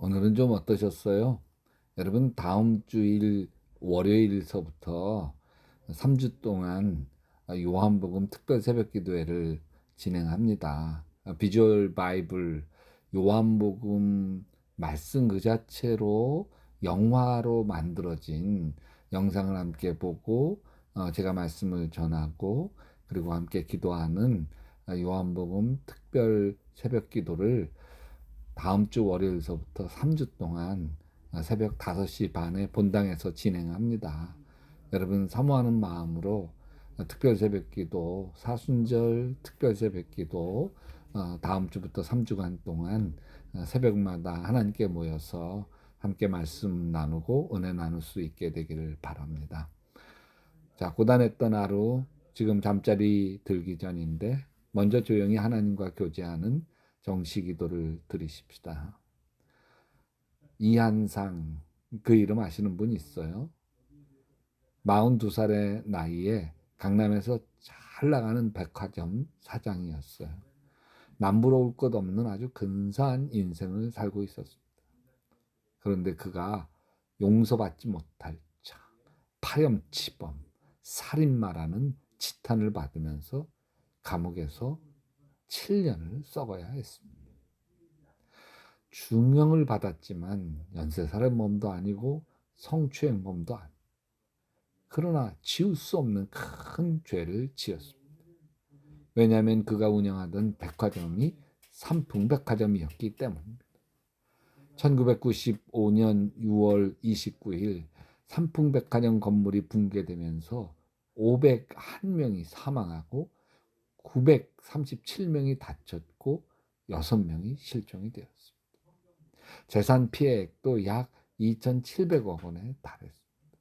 오늘은 좀 어떠셨어요? 여러분, 다음 주일 월요일서부터 3주 동안 요한복음 특별 새벽 기도회를 진행합니다. 비주얼 바이블 요한복음 말씀 그 자체로 영화로 만들어진 영상을 함께 보고 제가 말씀을 전하고 그리고 함께 기도하는 요한복음 특별 새벽 기도를 다음 주 월요일서부터 3주 동안 새벽 5시 반에 본당에서 진행합니다. 여러분 사모하는 마음으로 특별 새벽기도, 사순절 특별 새벽기도 다음 주부터 3주간 동안 새벽마다 하나님께 모여서 함께 말씀 나누고 은혜 나눌 수 있게 되기를 바랍니다. 자, 고단했던 하루, 지금 잠자리 들기 전인데 먼저 조용히 하나님과 교제하는 정시기도를 드리십시다. 이한상, 그 이름 아시는 분 있어요? 42살의 나이에 강남에서 잘 나가는 백화점 사장이었어요. 남부러울 것 없는 아주 근사한 인생을 살고 있었습니다. 그런데 그가 용서받지 못할 자, 파렴치범, 살인마라는 지탄을 받으면서 감옥에서 7년을 썩어야 했습니다. 중형을 받았지만 연쇄살인범도 아니고 성추행범도 아니고, 그러나 지울 수 없는 큰 죄를 지었습니다. 왜냐하면 그가 운영하던 백화점이 삼풍백화점이었기 때문입니다. 1995년 6월 29일 삼풍백화점 건물이 붕괴되면서 501명이 사망하고 937명이 다쳤고 6명이 실종이 되었습니다. 재산 피해액도 약 2,700억 원에 달했습니다.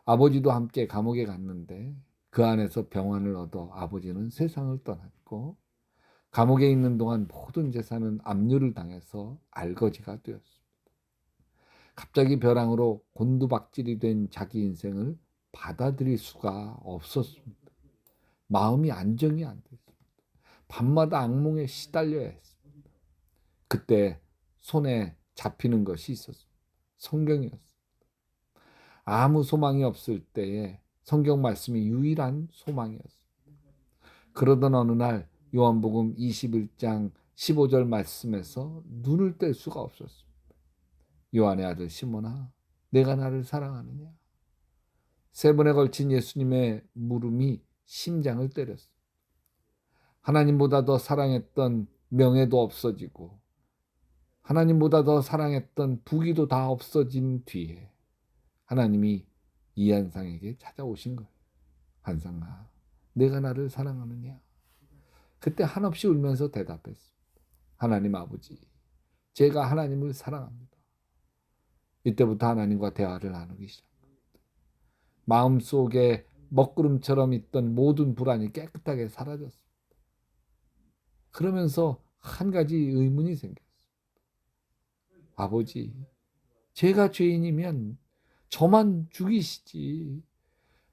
아버지도 함께 감옥에 갔는데 그 안에서 병환을 얻어 아버지는 세상을 떠났고, 감옥에 있는 동안 모든 재산은 압류를 당해서 알거지가 되었습니다. 갑자기 벼랑으로 곤두박질이 된 자기 인생을 받아들일 수가 없었습니다. 마음이 안정이 안 됐습니다. 밤마다 악몽에 시달려야 했습니다. 그때 손에 잡히는 것이 있었습니다. 성경이었습니다. 아무 소망이 없을 때에 성경 말씀이 유일한 소망이었습니다. 그러던 어느 날 요한복음 21장 15절 말씀에서 눈을 뗄 수가 없었습니다. 요한의 아들 시몬아, 내가 나를 사랑하느냐? 3번에 걸친 예수님의 물음이 심장을 때렸습니다. 하나님보다 더 사랑했던 명예도 없어지고 하나님보다 더 사랑했던 부귀도 다 없어진 뒤에 하나님이 이한상에게 찾아오신 거예요. 한상아, 내가 나를 사랑하느냐? 그때 한없이 울면서 대답했습니다. 하나님 아버지, 제가 하나님을 사랑합니다. 이때부터 하나님과 대화를 나누기 시작합니다. 마음속에 먹구름처럼 있던 모든 불안이 깨끗하게 사라졌습니다. 그러면서 한 가지 의문이 생겼습니다. 아버지, 제가 죄인이면 저만 죽이시지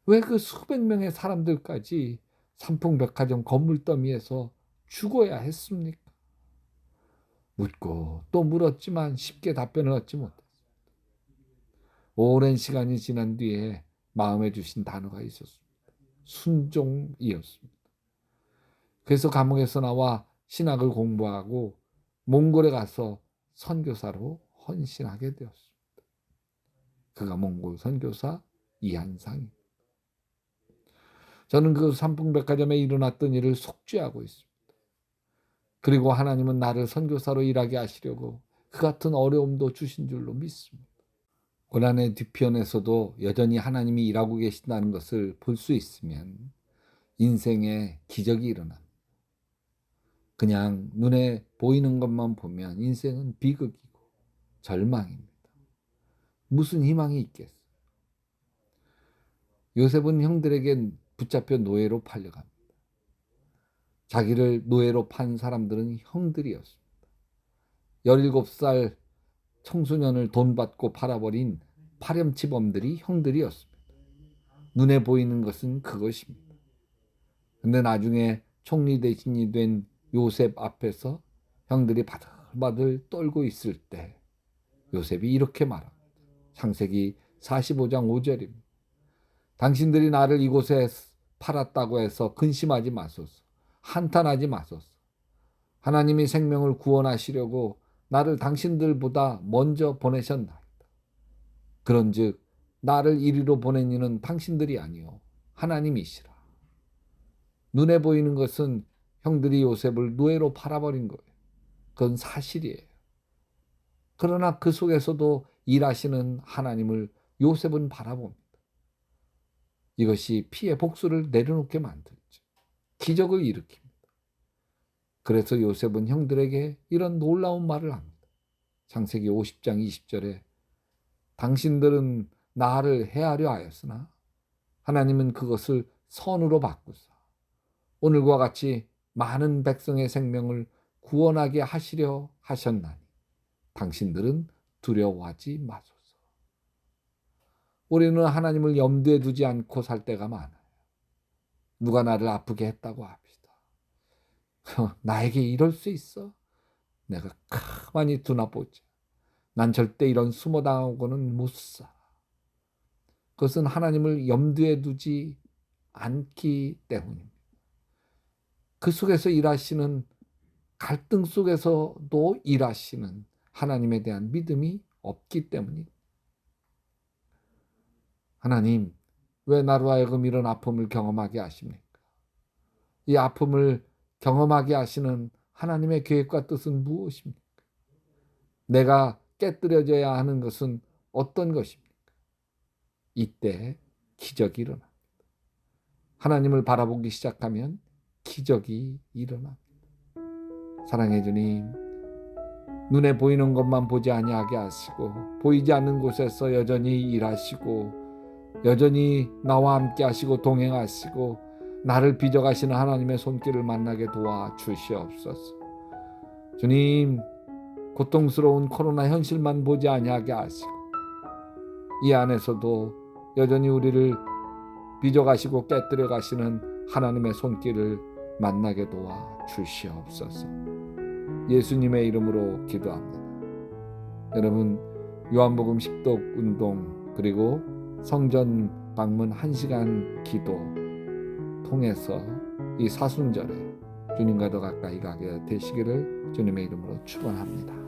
왜 그 수백 명의 사람들까지 삼풍백화점 건물 더미에서 죽어야 했습니까? 묻고 또 물었지만 쉽게 답변을 얻지 못했습니다. 오랜 시간이 지난 뒤에 마음에 주신 단어가 있었습니다. 순종이었습니다. 그래서 감옥에서 나와 신학을 공부하고 몽골에 가서 선교사로 헌신하게 되었습니다. 그가 몽골 선교사 이한상입니다. 저는 그 삼풍백화점에 일어났던 일을 속죄하고 있습니다. 그리고 하나님은 나를 선교사로 일하게 하시려고 그 같은 어려움도 주신 줄로 믿습니다. 고난의 뒤편에서도 여전히 하나님이 일하고 계신다는 것을 볼 수 있으면 인생에 기적이 일어납니다. 그냥 눈에 보이는 것만 보면 인생은 비극이고 절망입니다. 무슨 희망이 있겠어요? 요셉은 형들에게 붙잡혀 노예로 팔려갑니다. 자기를 노예로 판 사람들은 형들이었습니다. 17살 청소년을 돈 받고 팔아버린 파렴치범들이 형들이었습니다. 눈에 보이는 것은 그것입니다. 근데 나중에 총리 대신이 된 요셉 앞에서 형들이 바들바들 떨고 있을 때 요셉이 이렇게 말합니다. 창세기 45장 5절입니다. 당신들이 나를 이곳에 팔았다고 해서 근심하지 마소서. 한탄하지 마소서. 하나님이 생명을 구원하시려고 나를 당신들보다 먼저 보내셨나이다. 그런즉 나를 이리로 보낸 이는 당신들이 아니요 하나님이시라. 눈에 보이는 것은 형들이 요셉을 노예로 팔아버린 거예요. 그건 사실이에요. 그러나 그 속에서도 일하시는 하나님을 요셉은 바라봅니다. 이것이 피의 복수를 내려놓게 만들죠. 기적을 일으킵니다. 그래서 요셉은 형들에게 이런 놀라운 말을 합니다. 창세기 50장 20절에 당신들은 나를 해하려 하였으나 하나님은 그것을 선으로 바꾸사 오늘과 같이 많은 백성의 생명을 구원하게 하시려 하셨나니 당신들은 두려워하지 마소서. 우리는 하나님을 염두에 두지 않고 살 때가 많아요. 누가 나를 아프게 했다고 합시다. 나에게 이럴 수 있어? 내가 가만히 두나 보자. 난 절대 이런 수모당하고는 못 살아. 그것은 하나님을 염두에 두지 않기 때문입니다. 그 속에서 일하시는 갈등 속에서도 일하시는 하나님에 대한 믿음이 없기 때문입니다. 하나님, 왜 나로 하여금 이런 아픔을 경험하게 하십니까? 이 아픔을 경험하게 하시는 하나님의 계획과 뜻은 무엇입니까? 내가 깨뜨려져야 하는 것은 어떤 것입니까? 이때 기적이 일어납니다. 하나님을 바라보기 시작하면 기적이 일어납니다. 사랑해 주님, 눈에 보이는 것만 보지 아니하게 하시고 보이지 않는 곳에서 여전히 일하시고 여전히 나와 함께 하시고 동행하시고 나를 빚어가시는 하나님의 손길을 만나게 도와주시옵소서. 주님, 고통스러운 코로나 현실만 보지 아니하게 하시고 이 안에서도 여전히 우리를 빚어가시고 깨뜨려 가시는 하나님의 손길을 만나게 도와주시옵소서. 예수님의 이름으로 기도합니다. 여러분, 요한복음 10독 운동 그리고 성전 방문 1시간 기도 통해서 이 사순절에 주님과 더 가까이 가게 되시기를 주님의 이름으로 축원합니다.